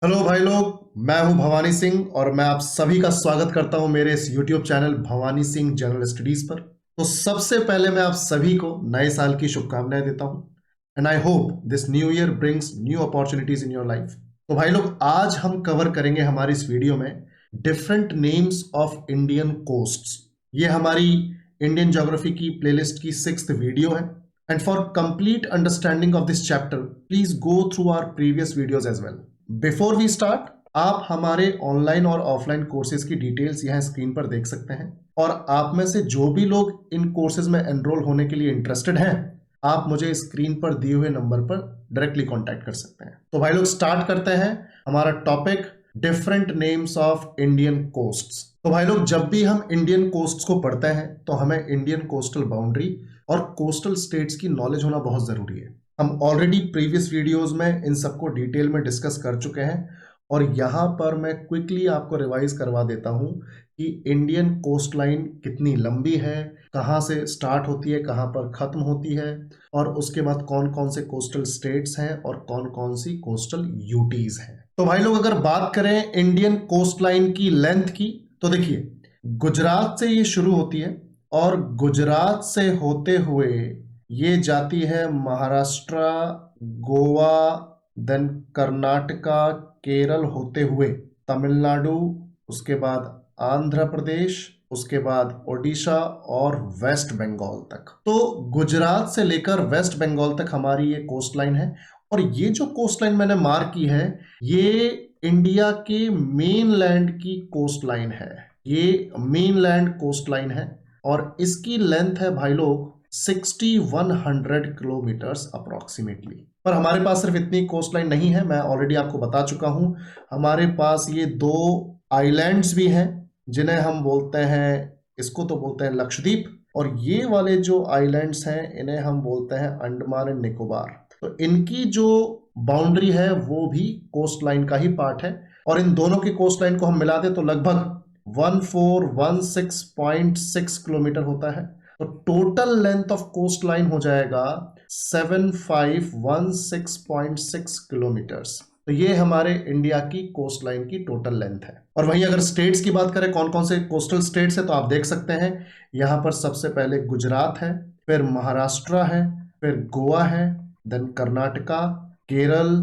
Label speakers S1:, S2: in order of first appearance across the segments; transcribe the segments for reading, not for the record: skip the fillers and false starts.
S1: Hello भाई लोग, मैं हूं भवानी सिंह और मैं आप सभी का स्वागत करता हूं मेरे इस YouTube channel Bhavani Singh general studies पर। तो सबसे पहले मैं आप सभी को नए साल की शुभकामनाएं देता हूं and I hope this new year brings new opportunities in your life. तो भाई लोग, आज हम कवर करेंगे हमारी इस वीडियो में different names of Indian coasts. ये हमारी इंडियन ज्योग्राफी की प्लेलिस्ट की 6th वीडियो है and for complete understanding of this chapter please go through our previous videos as well. Before we start, आप हमारे ऑनलाइन और ऑफलाइन कोर्सेज की details यहाँ स्क्रीन पर देख सकते हैं और आप में से जो भी लोग इन कोर्सेज में एनरोल होने के लिए इंटरेस्टेड हैं, आप मुझे स्क्रीन पर दिए हुए नंबर पर डायरेक्टली कांटेक्ट कर सकते हैं। तो भाई लोग, स्टार्ट करते हैं हमारा topic, different names of Indian coasts. तो भाई लोग, जब भी हम इंडियन कोस्ट्स को पढ़ते हैं तो हमें इंडियन कोस्टल बाउंड्री और कोस्टल स्टेट्स की नॉलेज होना बहुत जरूरी है। हम ऑलरेडी प्रीवियस वीडियोस में इन सबको डिटेल में डिस्कस कर चुके हैं और यहाँ पर मैं क्विकली आपको रिवाइज करवा देता हूँ कि इंडियन कोस्ट लाइन कितनी लंबी है, कहाँ से स्टार्ट होती है, कहाँ पर खत्म होती है, और उसके बाद कौन कौन से कोस्टल स्टेट्स हैं और कौन कौन सी कोस्टल यूटीज हैं। तो भाई लोग, अगर बात करें इंडियन कोस्ट लाइन की लेंथ की, तो देखिए गुजरात से ये शुरू होती है और गुजरात से होते हुए ये जाती है महाराष्ट्र, गोवा, देन कर्नाटका, केरल होते हुए तमिलनाडु, उसके बाद आंध्र प्रदेश, उसके बाद ओडिशा और वेस्ट बंगाल तक। तो गुजरात से लेकर वेस्ट बंगाल तक हमारी ये कोस्ट लाइन है और ये जो कोस्ट लाइन मैंने मार्क की है, ये इंडिया के मेन लैंड की कोस्ट लाइन है। ये मेन लैंड कोस्ट लाइन है और इसकी लेंथ है भाई लोग 6100 किलोमीटर्स अप्रोक्सीमेटली। पर हमारे पास सिर्फ इतनी कोस्ट लाइन नहीं है, मैं ऑलरेडी आपको बता चुका हूं। हमारे पास ये दो आइलैंड्स भी हैं जिन्हें हम बोलते हैं, इसको तो बोलते हैं लक्षद्वीप, और ये वाले जो आइलैंड्स हैं इन्हें हम बोलते हैं अंडमान एंड निकोबार। तो इनकी जो बाउंड्री है वो भी कोस्ट लाइन का ही पार्ट है और इन दोनों की कोस्ट लाइन को हम मिला दें तो लगभग 1416.6 किलोमीटर होता है। तो total length of coast line हो जाएगा 7516.6 किलोमीटर्स। तो ये हमारे इंडिया की कोस्ट लाइन की टोटल लेंथ है। और वहीं अगर स्टेट्स की बात करें, कौन कौन से कोस्टल स्टेट्स है, तो आप देख सकते हैं यहां पर सबसे पहले गुजरात है, फिर महाराष्ट्र है, फिर गोवा है, then Karnataka, Kerala,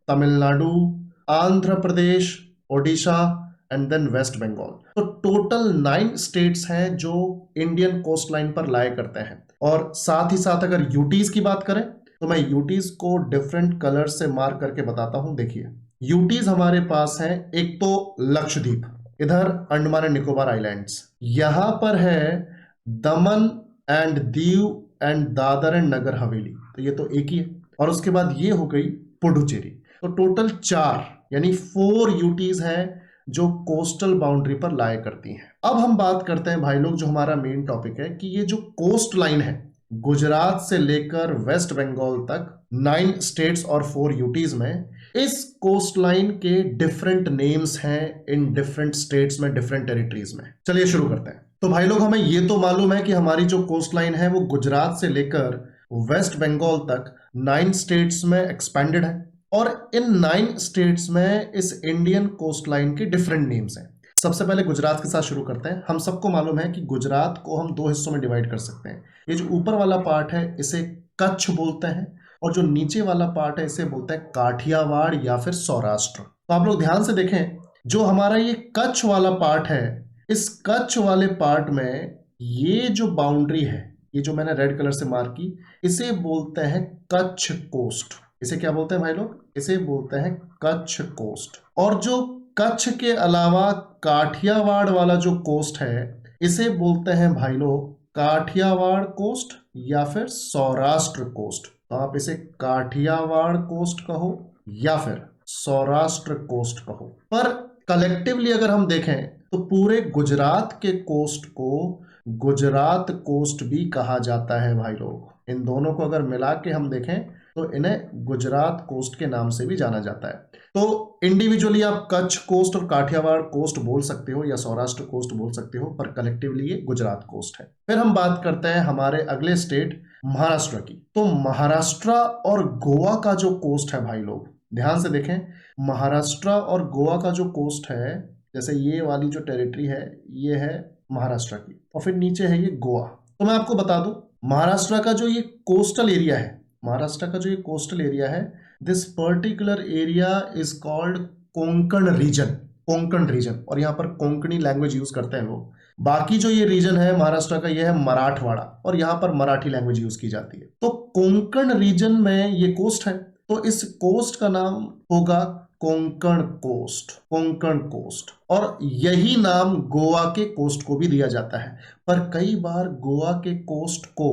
S1: Tamil Nadu, Andhra Pradesh, Odisha and then West Bengal. तो टोटल 9 स्टेट्स हैं जो इंडियन कोस्ट लाइन पर लाया करते हैं। और साथ ही साथ अगर यूटीज की बात करें तो मैं यूटीज को डिफरेंट कलर से मार्क करके बताता हूं। देखिए, यूटीज हमारे पास है, एक तो लक्षद्वीप, इधर अंडमान एंड निकोबार आइलैंड्स, यहां पर है Daman and Diu and Dadra and Nagar Haveli, तो ये तो एक ही है। और उसके बाद ये हो गई पुडुचेरी। तो टोटल 4 यानी 4 यूटीज हैं जो कोस्टल बाउंड्री पर लाया करती हैं। अब हम बात करते हैं भाई लोग, जो हमारा मेन टॉपिक है कि ये जो कोस्ट लाइन है गुजरात से लेकर वेस्ट बंगाल तक 9 स्टेट्स और 4 यूटीज में, इस कोस्ट लाइन के डिफरेंट नेम्स हैं इन डिफरेंट स्टेट्स में, डिफरेंट टेरिटरीज में। चलिए शुरू करते हैं। तो भाई लोग, हमें ये तो मालूम है कि हमारी जो कोस्ट लाइन है वो गुजरात से लेकर वेस्ट बंगाल तक 9 स्टेट्स में एक्सपेंडेड है और इन 9 स्टेट्स में इस इंडियन कोस्ट लाइन के डिफरेंट नेम्स हैं। सबसे पहले गुजरात के साथ शुरू करते हैं। हम सबको मालूम है कि गुजरात को हम 2 हिस्सों में डिवाइड कर सकते हैं। ये जो ऊपर वाला पार्ट है इसे कच्छ बोलते हैं और जो नीचे वाला पार्ट है इसे बोलते हैं काठियावाड़ या फिर सौराष्ट्र। तो आप लोग ध्यान से देखें, जो हमारा ये कच्छ वाला पार्ट है, इस कच्छ वाले पार्ट में ये जो बाउंड्री है, ये जो मैंने रेड कलर से मार्क की, इसे बोलते हैं कच्छ कोस्ट। इसे क्या बोलते हैं भाई लोग? इसे बोलते हैं कच्छ कोस्ट। और जो कच्छ के अलावा काठियावाड़ वाला जो कोस्ट है, इसे बोलते हैं भाई लोग काठियावाड़ कोस्ट या फिर सौराष्ट्र कोस्ट। तो आप इसे काठियावाड़ कोस्ट कहो या फिर सौराष्ट्र कोस्ट कहो। पर कलेक्टिवली अगर हम देखें तो पूरे गुजरात के कोस्ट को गुजरात कोस्ट भी कहा जाता है भाई लोग। इन दोनों को अगर मिला के हम देखें तो इन्हें गुजरात कोस्ट के नाम से भी जाना जाता है। तो इंडिविजुअली आप कच्छ कोस्ट और काठियावाड़ कोस्ट बोल सकते हो या सौराष्ट्र कोस्ट बोल सकते हो, पर कलेक्टिवली ये गुजरात कोस्ट है। फिर हम बात करते हैं हमारे अगले स्टेट महाराष्ट्र की। तो महाराष्ट्र और गोवा का जो कोस्ट है भाई लोग, ध्यान से देखें, महाराष्ट्र और गोवा का जो कोस्ट है, जैसे ये वाली जो टेरिटरी है ये है महाराष्ट्र की, और फिर नीचे है ये गोवा। तो मैं आपको बता दूं, महाराष्ट्र का जो ये कोस्टल एरिया है, महाराष्ट्र का जो ये कोस्टल एरिया है, this particular area is called Konkan region, Konkan region, और यहाँ पर कोंकणी लैंग्वेज यूज करते हैं लोग। बाकी जो ये रीजन है महाराष्ट्र का, ये है मराठवाड़ा, और यहाँ पर मराठी लैंग्वेज यूज की जाती है। तो कोंकण रीजन में ये कोस्ट है, तो इस कोस्ट का नाम होगा कोंकण कोस्ट, कोंकण कोस्ट। और यही नाम गोवा के कोस्ट को भी दिया जाता है, पर कई बार गोवा के कोस्ट को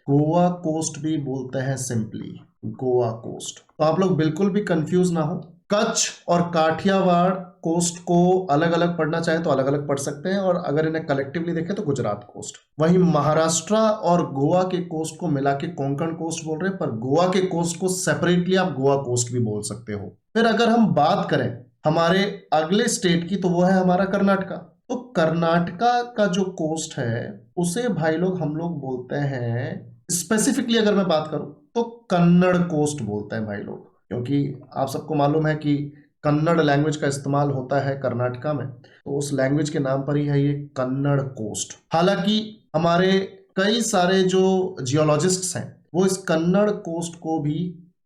S1: गोवा कोस्ट भी बोलते हैं, सिंपली गोवा कोस्ट। तो आप लोग बिल्कुल भी कंफ्यूज ना हो, कच्छ और काठियावाड़ कोस्ट को अलग अलग पढ़ना चाहे तो अलग अलग पढ़ सकते हैं, और अगर इन्हें कलेक्टिवली देखें तो गुजरात कोस्ट। वहीं महाराष्ट्र और गोवा के कोस्ट को मिला के कोंकण कोस्ट बोल रहे हैं, पर गोवा के कोस्ट को सेपरेटली आप गोवा कोस्ट भी बोल सकते हो। फिर अगर हम बात करें हमारे अगले स्टेट की, तो वो है हमारा कर्नाटका। तो कर्नाटका का जो कोस्ट है उसे भाई लोग हम लोग बोलते हैं, स्पेसिफिकली अगर मैं बात करूं तो कन्नड़ कोस्ट बोलते हैं भाई लोग, क्योंकि आप सबको मालूम है कि कन्नड़ लैंग्वेज का इस्तेमाल होता है कर्नाटका में, तो उस लैंग्वेज के नाम पर ही है ये कन्नड़ कोस्ट। हालांकि हमारे कई सारे जो जियोलॉजिस्ट्स हैं वो इस कन्नड़ कोस्ट को भी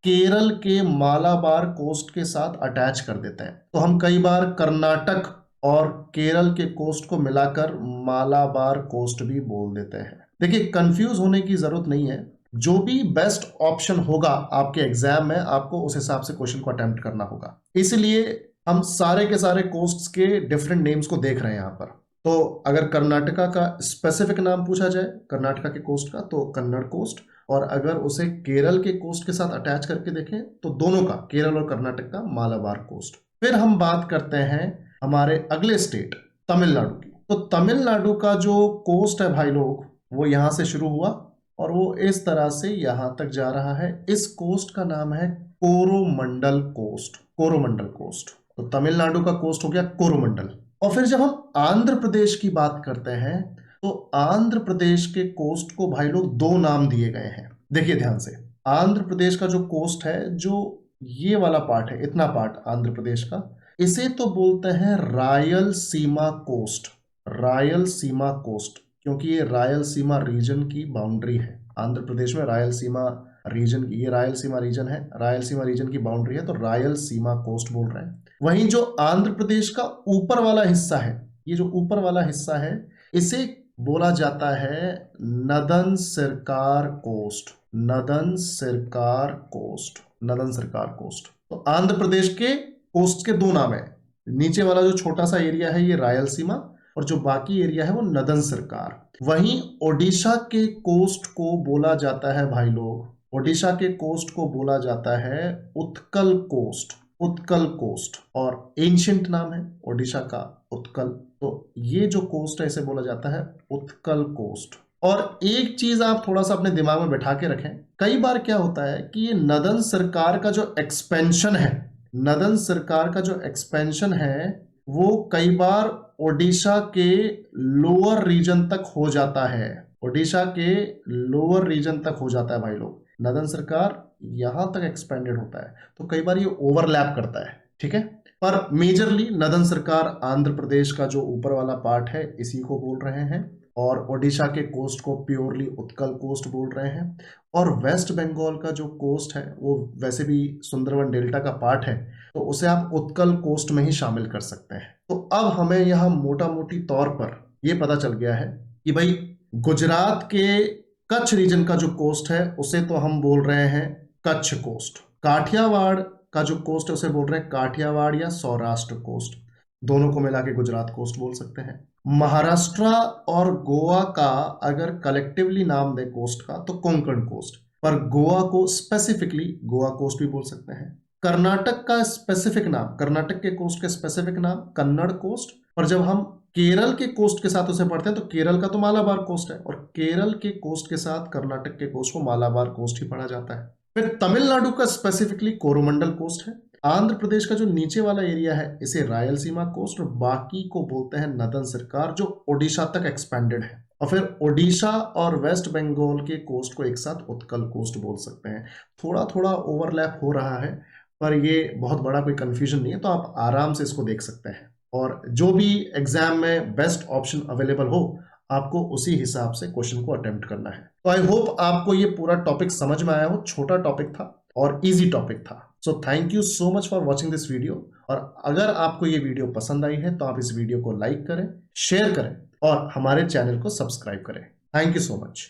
S1: केरल के मालाबार कोस्ट के साथ अटैच कर देते हैं, तो हम कई बार कर्नाटक और केरल के कोस्ट को मिलाकर मालाबार कोस्ट भी बोल देते हैं। देखिए, कंफ्यूज होने की जरूरत नहीं है, जो भी बेस्ट ऑप्शन होगा आपके एग्जाम में, आपको उस हिसाब से क्वेश्चन को अटेम्प्ट करना होगा। इसलिए हम सारे के सारे कोस्ट्स के डिफरेंट नेम्स को देख रहे हैं यहाँ पर। तो अगर कर्नाटका का स्पेसिफिक नाम पूछा जाए कर्नाटका के कोस्ट का, तो कन्नड़ कोस्ट, और अगर उसे केरल के कोस्ट के साथ अटैच करके देखें तो दोनों का, केरल और कर्नाटक का, मालाबार कोस्ट। फिर हम बात करते हैं हमारे अगले स्टेट तमिलनाडु की। तो तमिलनाडु का जो कोस्ट है भाई लोग, वो यहां से शुरू हुआ और वो इस तरह से यहां तक जा रहा है। इस कोस्ट का नाम है कोरोमंडल कोस्ट, कोरोमंडल कोस्ट। तो तमिलनाडु का कोस्ट हो गया कोरोमंडल। और फिर जब हम आंध्र प्रदेश की बात करते हैं, तो आंध्र प्रदेश के कोस्ट को भाई लोग दो नाम दिए गए हैं। देखिए ध्यान से, आंध्र प्रदेश का जो कोस्ट है, जो ये वाला पार्ट है, इतना पार्ट आंध्र प्रदेश का, इसे तो बोलते हैं रायलसीमा कोस्ट, रायलसीमा कोस्ट, क्योंकि ये रायलसीमा रीजन की बाउंड्री है। आंध्र प्रदेश में रायलसीमा रीजन की, ये रायलसीमा रीजन है, रायलसीमा रीजन की बाउंड्री है, तो रायलसीमा कोस्ट बोल रहे हैं। वहीं जो आंध्र प्रदेश का ऊपर वाला हिस्सा है, ये जो ऊपर वाला हिस्सा है, इसे बोला जाता है नदन सरकार कोस्ट, नदन सरकार कोस्ट, नदन सरकार कोस्ट। तो आंध्र प्रदेश के कोस्ट के दो नाम है, नीचे वाला जो छोटा सा एरिया है ये रायलसीमा, और जो बाकी एरिया है वो नदन सरकार। वहीं ओडिशा के कोस्ट को बोला जाता है भाई लोग, ओडिशा के कोस्ट को बोला जाता है उत्कल कोस्ट, उत्कल कोस्ट, और एंशियंट नाम है ओडिशा का उत्कल। तो ये जो कोस्ट है इसे बोला जाता है उत्कल कोस्ट। और एक चीज आप थोड़ा सा अपने दिमाग में बैठा के रखें, कई बार क्या होता है कि ये नदन सरकार का जो एक्सपेंशन है, नदन सरकार का जो एक्सपेंशन है, वो कई बार ओडिशा के लोअर रीजन तक हो जाता है, ओडिशा के लोअर रीजन तक हो जाता है भाई लोग। नदन सरकार यहां तक एक्सपेंडेड होता है, तो कई बार ये ओवरलैप करता है, ठीक है। पर मेजरली नदन सरकार आंध्र प्रदेश का जो ऊपर वाला पार्ट है इसी को बोल रहे हैं, और ओडिशा के कोस्ट को प्योरली उत्कल कोस्ट बोल रहे हैं। और वेस्ट बंगाल का जो कोस्ट है वो वैसे भी सुंदरवन डेल्टा का पार्ट है, तो उसे आप उत्कल कोस्ट में ही शामिल कर सकते हैं। तो अब हमें यहाँ मोटा मोटी तौर पर ये पता चल गया है कि भाई गुजरात के कच्छ रीजन का जो कोस्ट है उसे तो हम बोल रहे हैं कच्छ कोस्ट, काठियावाड़ का जो कोस्ट है उसे बोल रहे हैं काठियावाड़ या सौराष्ट्र कोस्ट, दोनों को मिला के गुजरात कोस्ट बोल सकते हैं। महाराष्ट्र और गोवा का अगर कलेक्टिवली नाम दे कोस्ट का तो कोंकण कोस्ट, पर गोवा को स्पेसिफिकली गोवा कोस्ट भी बोल सकते हैं। कर्नाटक का स्पेसिफिक नाम, कर्नाटक के कोस्ट के स्पेसिफिक नाम कन्नड़ कोस्ट, पर जब हम केरल के कोस्ट के साथ उसे पढ़ते हैं तो केरल का तो मालाबार कोस्ट है, और केरल के कोस्ट के साथ कर्नाटक के कोस्ट को मालाबार कोस्ट ही पढ़ा जाता है। फिर तमिलनाडु का स्पेसिफिकली कोरोमंडल कोस्ट है। आंध्र प्रदेश का जो नीचे वाला एरिया है इसे रायलसीमा कोस्ट, और बाकी को बोलते हैं नदन सरकार, जो ओडिशा तक एक्सपेंडेड है। और फिर ओडिशा और वेस्ट बंगाल के कोस्ट को एक साथ उत्कल कोस्ट बोल सकते हैं। थोड़ा थोड़ा ओवरलैप हो रहा है, पर ये बहुत बड़ा कोई कंफ्यूजन नहीं है, तो आप आराम से इसको देख सकते हैं और जो भी एग्जाम में बेस्ट ऑप्शन अवेलेबल हो आपको उसी हिसाब से क्वेश्चन को अटेम्प्ट करना है। तो आई होप आपको ये पूरा टॉपिक समझ में आया हो। छोटा टॉपिक था और इजी टॉपिक था। So thank you so much for watching this video. और अगर आपको ये वीडियो पसंद आई है तो आप इस वीडियो को लाइक करें, शेयर करें और हमारे चैनल को सब्सक्राइब करें। Thank you so much.